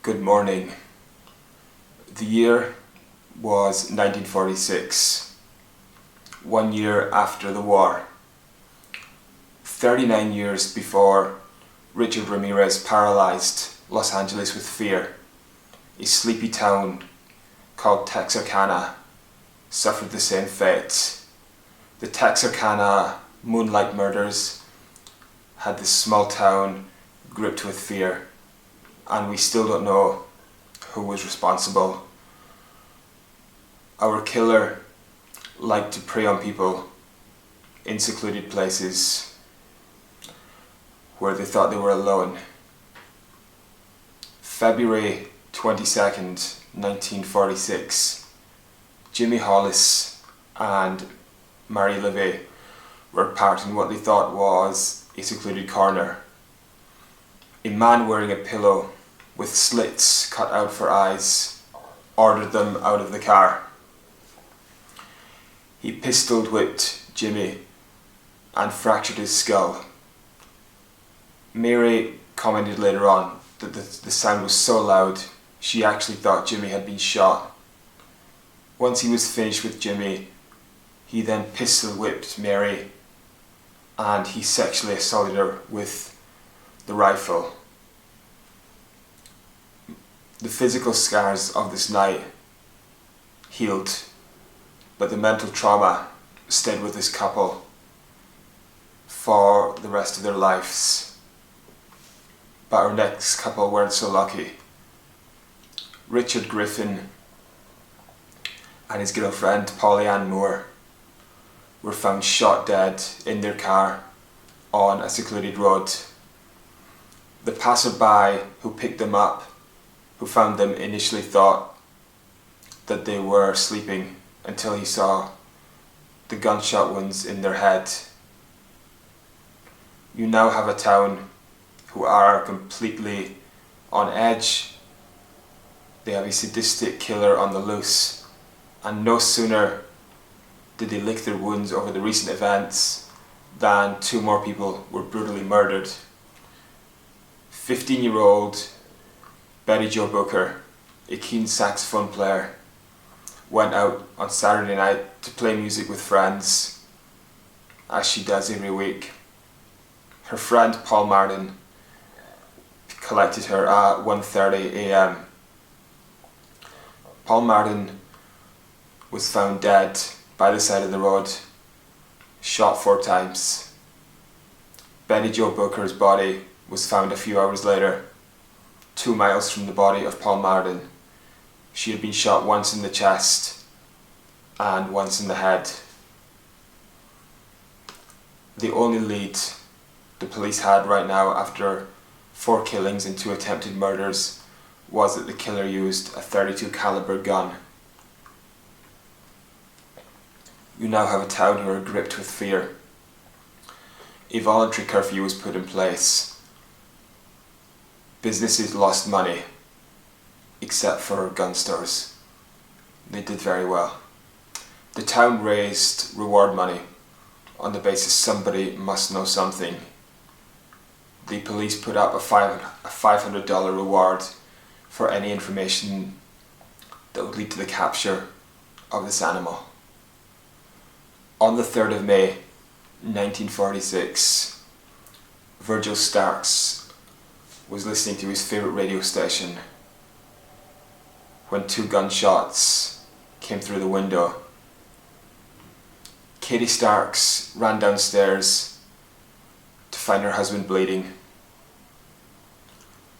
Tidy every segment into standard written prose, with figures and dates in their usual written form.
Good morning. The year was 1946, 1 year after the war. 39 years before Richard Ramirez paralyzed Los Angeles with fear, a sleepy town called Texarkana suffered the same fate. The Texarkana moonlight murders had this small town gripped with fear, and we still don't know who was responsible. Our killer liked to prey on people in secluded places where they thought they were alone. February 22nd, 1946, Jimmy Hollis and Mary Levy were parked in what they thought was a secluded corner. A man wearing a pillow with slits cut out for eyes ordered them out of the car. He pistol whipped Jimmy and fractured his skull. Mary commented later on that the sound was so loud she actually thought Jimmy had been shot. Once he was finished with Jimmy, he then pistol whipped Mary and he sexually assaulted her with the rifle. The physical scars of this night healed, but the mental trauma stayed with this couple for the rest of their lives. But our next couple weren't so lucky. Richard Griffin and his girlfriend Polly Ann Moore were found shot dead in their car on a secluded road. The passerby who picked them up, who found them, initially thought that they were sleeping until he saw the gunshot wounds in their head. You now have a town who are completely on edge. They have a sadistic killer on the loose, and no sooner did they lick their wounds over the recent events than two more people were brutally murdered. 15-year-old Betty Jo Booker, a keen saxophone player, went out on Saturday night to play music with friends, as she does every week. Her friend Paul Martin collected her at 1:30 a.m. Paul Martin was found dead by the side of the road, shot 4 times. Betty Jo Booker's body was found a few hours later, 2 miles from the body of Paul Martin. She had been shot once in the chest and once in the head. The only lead the police had right now, after 4 killings and 2 attempted murders, was that the killer used a .32 caliber gun. You now have a town who are gripped with fear. A voluntary curfew was put in place. Businesses lost money, except for gun stores. They did very well. The town raised reward money on the basis somebody must know something. The police put up a $500 reward for any information that would lead to the capture of this animal. On the 3rd of May, 1946, Virgil Starks was listening to his favourite radio station when 2 gunshots came through the window. Katie Starks ran downstairs to find her husband bleeding.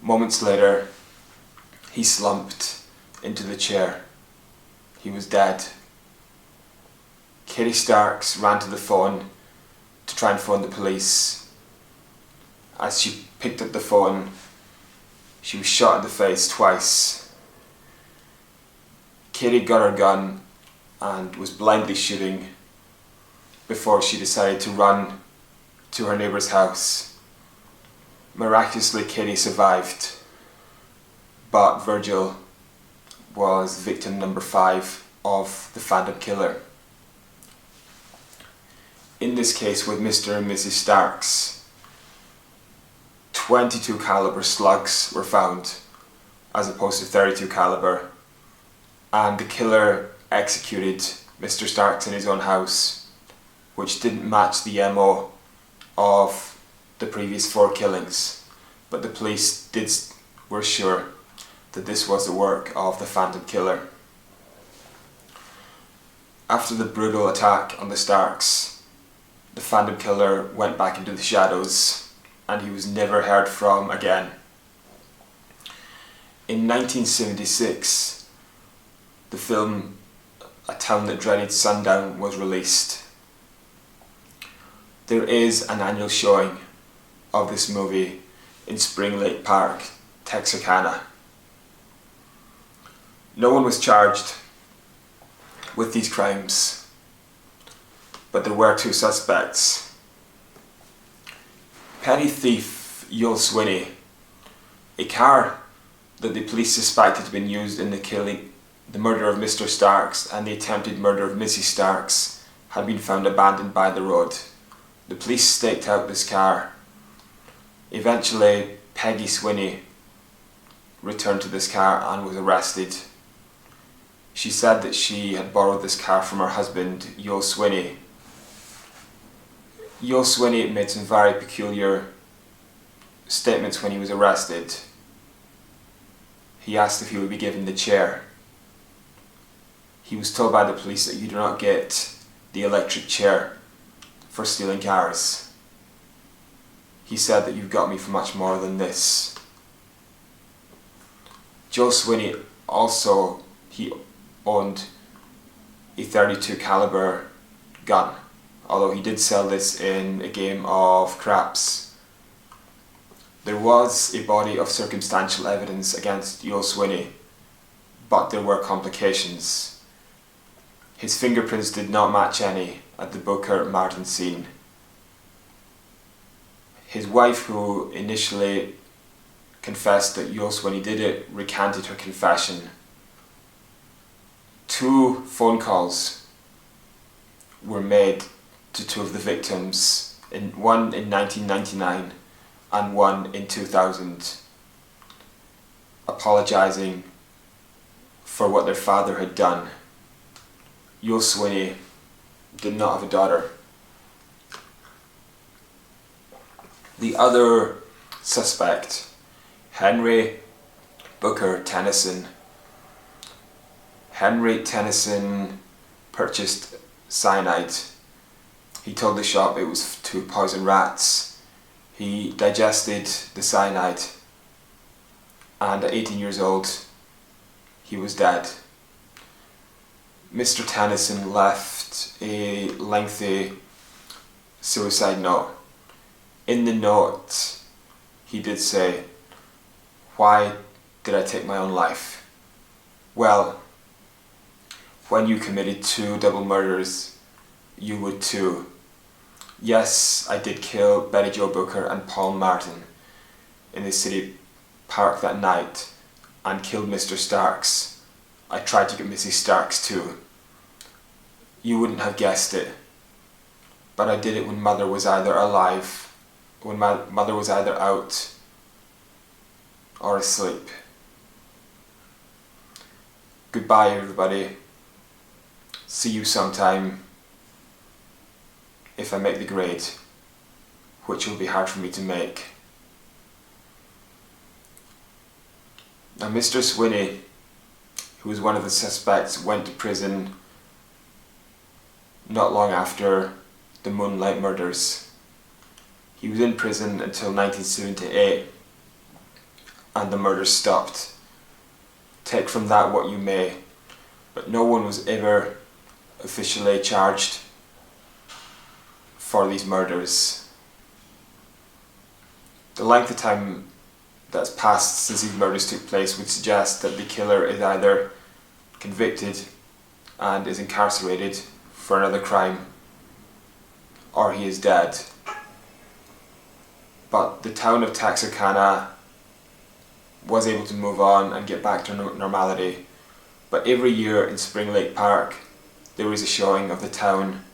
Moments later, he slumped into the chair. He was dead. Katie Starks ran to the phone to try and phone the police. As she picked up the phone, she was shot in the face twice. Katie got her gun and was blindly shooting before she decided to run to her neighbour's house. Miraculously, Katie survived, but Virgil was victim number 5 of the Phantom Killer. In this case with Mr. and Mrs. Starks, .22 caliber slugs were found as opposed to .32 caliber, and the killer executed Mr. Starks in his own house, which didn't match the MO of the previous 4 killings, but the police were sure that this was the work of the Phantom Killer. After the brutal attack on the Starks, the Phantom Killer went back into the shadows and he was never heard from again. In 1976, the film A Town That Dreaded Sundown was released. There is an annual showing of this movie in Spring Lake Park, Texarkana. No one was charged with these crimes, but there were 2 suspects. Petty thief Yul Sweeney, a car that the police suspected had been used in the murder of Mr. Starks and the attempted murder of Mrs. Starks, had been found abandoned by the road. The police staked out this car. Eventually, Peggy Sweeney returned to this car and was arrested. She said that she had borrowed this car from her husband, Yul Sweeney. Yul Sweeney made some very peculiar statements when he was arrested. He asked if he would be given the chair. He was told by the police that you do not get the electric chair for stealing cars. He said that you've got me for much more than this. Joe Sweeney also, he owned a .32 caliber gun, although he did sell this in a game of craps. There was a body of circumstantial evidence against Yul Sweeney, but there were complications. His fingerprints did not match any at the Booker Martin scene. His wife, who initially confessed that Yul Sweeney did it, recanted her confession. 2 phone calls were made to 2 of the victims, one in 1999 and one in 2000, apologising for what their father had done. Yul Sweeney did not have a daughter. The other suspect, Henry Booker Tennyson. Henry Tennyson purchased cyanide. He told the shop it was to poison rats. He digested the cyanide, and at 18 years old, he was dead. Mr. Tennyson left a lengthy suicide note. In the note, he did say, "Why did I take my own life? Well, when you committed 2 double murders, you would too. Yes, I did kill Betty Jo Booker and Paul Martin in the city park that night and killed Mr. Starks. I tried to get Mrs. Starks too. You wouldn't have guessed it, but I did it when Mother was either alive, when my mother was either out or asleep." Goodbye, everybody. See you sometime if I make the grade, which will be hard for me to make. Now, Mr. Sweeney, who was one of the suspects, went to prison not long after the Moonlight murders. He was in prison until 1978, and the murders stopped. Take from that what you may, but no one was ever officially charged for these murders. The length of time that's passed since these murders took place would suggest that the killer is either convicted and is incarcerated for another crime, or he is dead. But the town of Texarkana was able to move on and get back to normality. But every year in Spring Lake Park, there was a showing of the town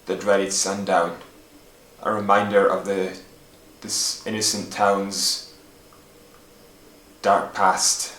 that dreaded sundown, a reminder of this innocent town's dark past.